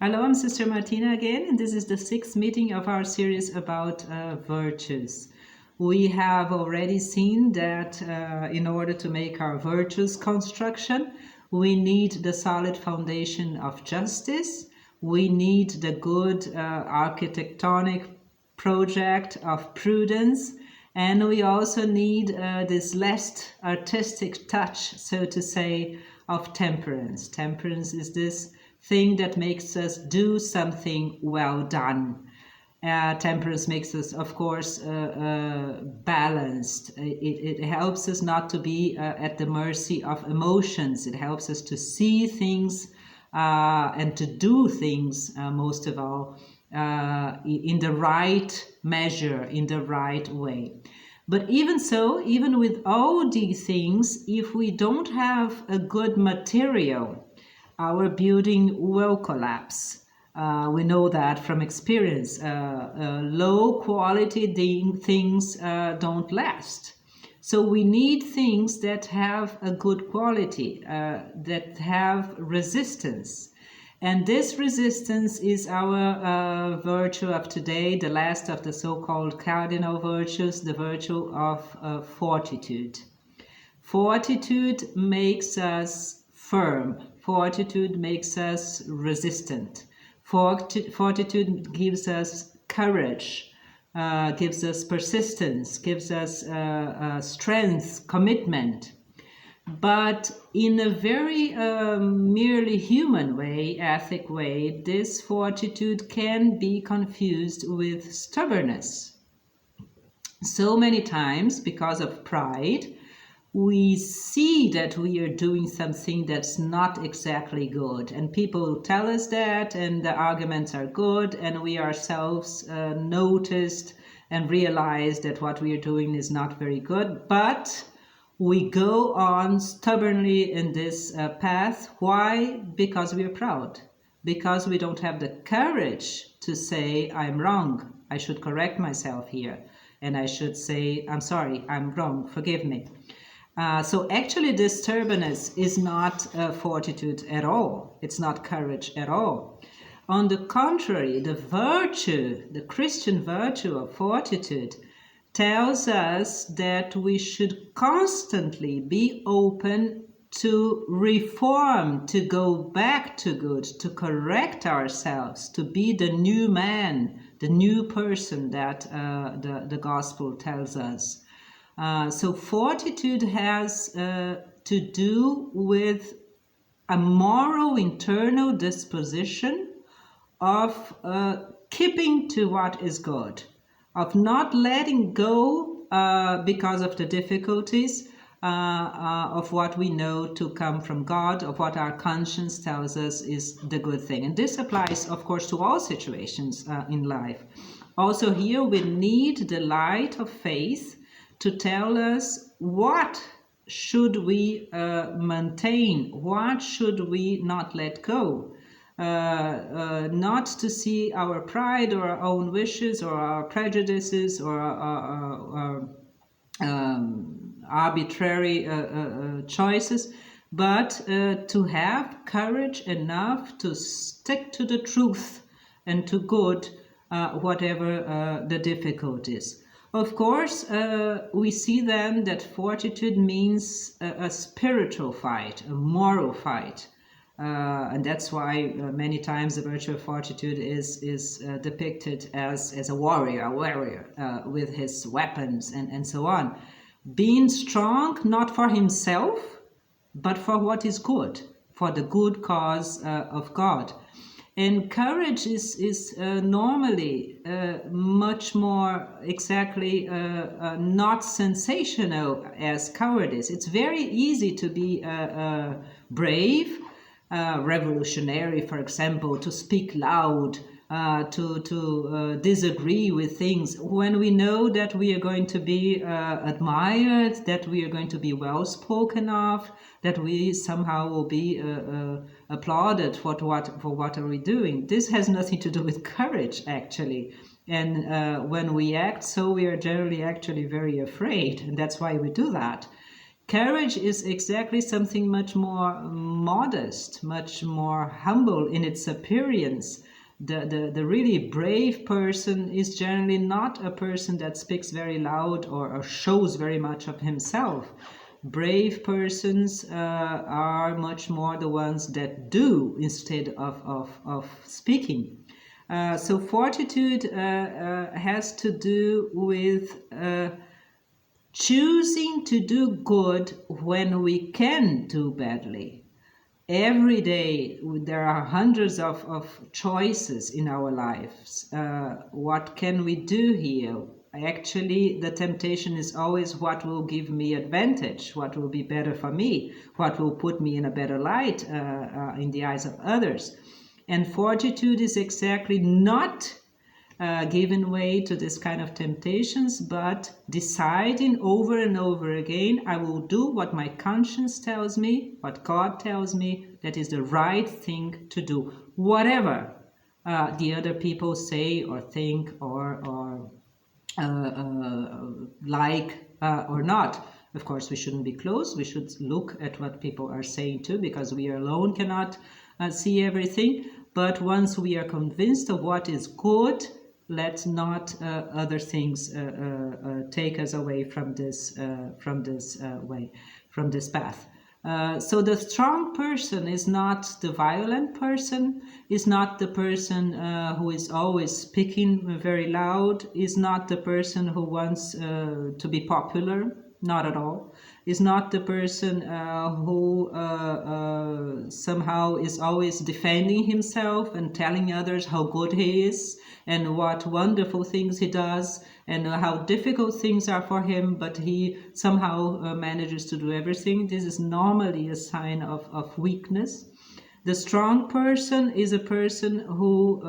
Hello, I'm Sister Martina again, and this is the sixth meeting of our series about virtues. We have already seen that in order to make our virtues construction, we need the solid foundation of justice, we need the good architectonic project of prudence, and we also need this less artistic touch, so to say, of temperance. Temperance is this thing that makes us do something well done. Temperance makes us, of course, balanced. It helps us not to be at the mercy of emotions. It helps us to see things and to do things, most of all, in the right measure, in the right way. But even so, even with all these things, if we don't have a good material, our building will collapse. We know that from experience. Low quality things don't last. So we need things that have a good quality, that have resistance. And this resistance is our virtue of today, the last of the so-called cardinal virtues, the virtue of fortitude. Fortitude makes us firm. Fortitude makes us resistant. Fortitude gives us courage, gives us persistence, gives us strength, commitment. But in a very merely human way, ethic way, this fortitude can be confused with stubbornness. So many times, because of pride, we see that we are doing something that's not exactly good, and people tell us that, and the arguments are good, and we ourselves noticed and realize that what we are doing is not very good, but we go on stubbornly in this path. Why? Because we are proud, because we don't have the courage to say, I'm wrong, I should correct myself here, and I should say, I'm sorry, I'm wrong, forgive me. So actually this stubbornness is not fortitude at all. It's not courage at all. On the contrary, the virtue, the Christian virtue of fortitude tells us that we should constantly be open to reform, to go back to good, to correct ourselves, to be the new man, the new person that the gospel tells us. So fortitude has to do with a moral internal disposition of keeping to what is good, of not letting go because of the difficulties of what we know to come from God, of what our conscience tells us is the good thing. And this applies, of course, to all situations in life. Also here we need the light of faith to tell us what should we maintain, what should we not let go. Not to see our pride or our own wishes or our prejudices or our arbitrary choices, but to have courage enough to stick to the truth and to good, whatever the difficulties. Of course, we see then that fortitude means a spiritual fight, a moral fight. And that's why many times the virtue of fortitude is depicted as a warrior with his weapons and so on. Being strong not for himself, but for what is good, for the good cause of God. And courage is normally much more exactly not sensational as cowardice. It's very easy to be brave, revolutionary, for example, to speak loud, to disagree with things, when we know that we are going to be admired, that we are going to be well spoken of, that we somehow will be applauded for what are we doing. This has nothing to do with courage, actually. And when we act so, we are generally actually very afraid, and that's why we do that. Courage is exactly something much more modest, much more humble in its appearance. The really brave person is generally not a person that speaks very loud or shows very much of himself. Brave persons are much more the ones that do instead of speaking. So fortitude has to do with choosing to do good when we can do badly. Every day there are hundreds of choices in our lives. What can we do here? Actually, the temptation is always what will give me advantage, what will be better for me, what will put me in a better light in the eyes of others. And fortitude is exactly not giving way to this kind of temptations, but deciding over and over again, I will do what my conscience tells me, what God tells me, that is the right thing to do, whatever the other people say or think or like or not. Of course, we shouldn't be close. We should look at what people are saying too, because we alone cannot see everything. But once we are convinced of what is good, let not other things take us away from this way, from this path. So the strong person is not the violent person, is not the person who is always speaking very loud, is not the person who wants to be popular, not at all, is not the person who somehow is always defending himself and telling others how good he is and what wonderful things he does and how difficult things are for him, but he somehow manages to do everything. This is normally a sign of weakness. The strong person is a person who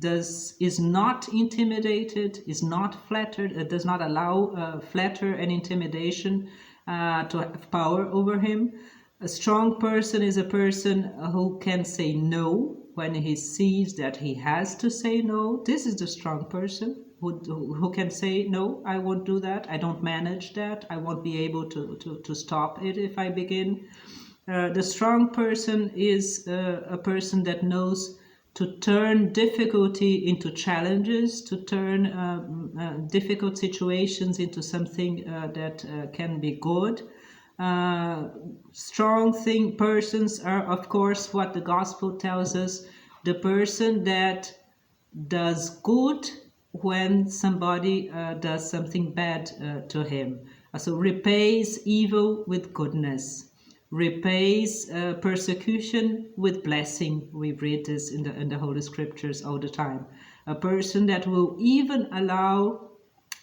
is not intimidated, is not flattered, does not allow flatter and intimidation to have power over him. A strong person is a person who can say no when he sees that he has to say no. This is the strong person who can say, no, I won't do that. I don't manage that. I won't be able to stop it if I begin. The strong person is a person that knows to turn difficulty into challenges, to turn difficult situations into something that can be good. Strong persons are, of course, what the gospel tells us, the person that does good when somebody does something bad to him. So repays evil with goodness, repays persecution with blessing. We read this in the Holy Scriptures all the time. A person that will even allow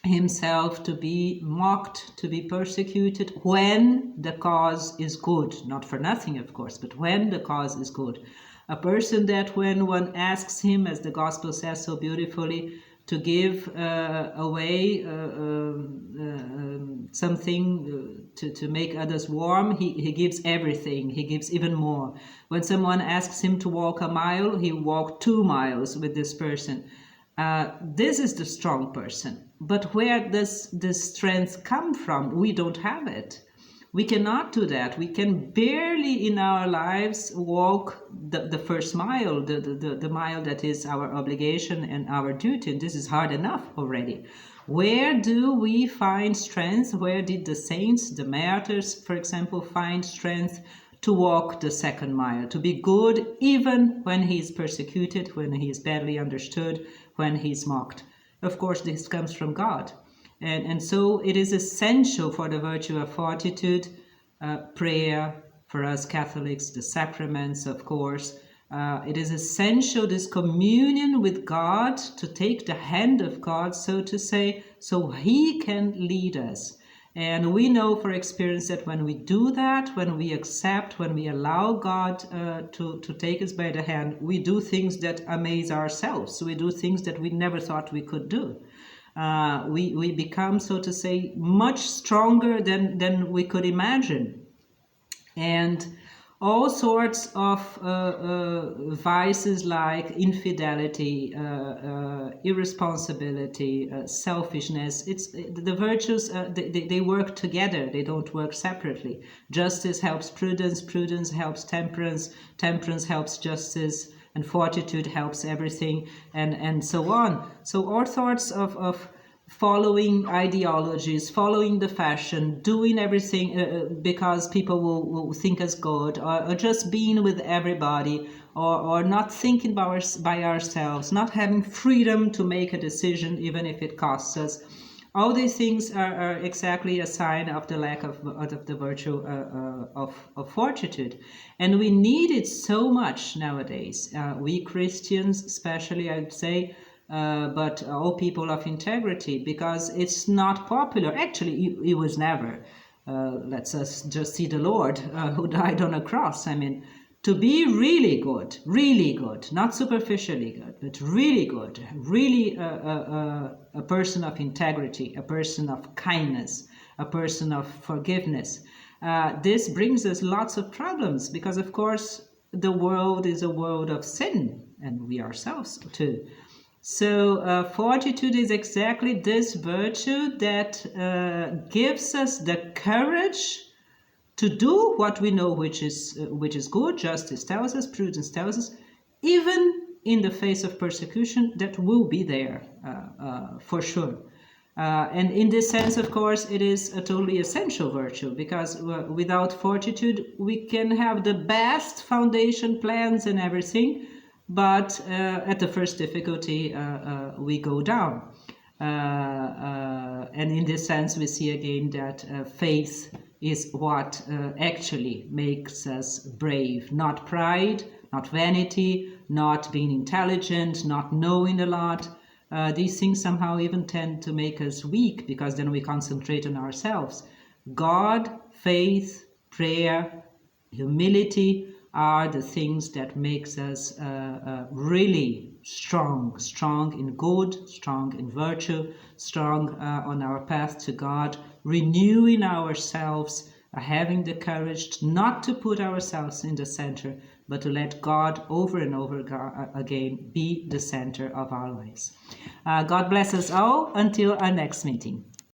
himself to be mocked, to be persecuted when the cause is good. Not for nothing, of course, but when the cause is good. A person that when one asks him, as the gospel says so beautifully, to give away something to make others warm, he gives everything, he gives even more. When someone asks him to walk a mile, he walked 2 miles with this person. This is the strong person. But where does this strength come from? We don't have it. We cannot do that. We can barely in our lives walk the first mile, the mile that is our obligation and our duty. And this is hard enough already. Where do we find strength? Where did the saints, the martyrs, for example, find strength to walk the 2nd mile, to be good even when he is persecuted, when he is badly understood, when he is mocked? Of course, this comes from God. And so it is essential for the virtue of fortitude, prayer, for us Catholics, the sacraments, of course. It is essential, this communion with God, to take the hand of God, so to say, so he can lead us. And we know for experience that when we do that, when we accept, when we allow God to take us by the hand, we do things that amaze ourselves. We do things that we never thought we could do. We become, so to say, much stronger than we could imagine. And all sorts of vices like infidelity, irresponsibility, selfishness. It's the virtues. They work together. They don't work separately. Justice helps prudence. Prudence helps temperance. Temperance helps justice. And fortitude helps everything, and so on. So all sorts of following ideologies, following the fashion, doing everything because people will think us good, or just being with everybody, or not thinking by ourselves, not having freedom to make a decision even if it costs us. All these things are exactly a sign of the lack of the virtue of fortitude. And we need it so much nowadays. We Christians, especially, I would say, but all people of integrity, because it's not popular. Actually, it was never. Let's us just see the Lord who died on a cross. I mean, to be really good, not superficially good, but really good, really a person of integrity, a person of kindness, a person of forgiveness. This brings us lots of problems because, of course, the world is a world of sin, and we ourselves too. So fortitude is exactly this virtue that gives us the courage to do what we know which is good. Justice tells us, prudence tells us, even in the face of persecution that will be there for sure. And in this sense, of course, it is a totally essential virtue, because without fortitude we can have the best foundation plans and everything, but at the first difficulty we go down. And in this sense we see again that faith is what actually makes us brave, not pride, not vanity, not being intelligent, not knowing a lot. These things somehow even tend to make us weak, because then we concentrate on ourselves. God, faith, prayer, humility are the things that makes us really strong in good, strong in virtue, strong on our path to God, renewing ourselves, having the courage not to put ourselves in the center, but to let God over and over again be the center of our lives. God bless us all until our next meeting.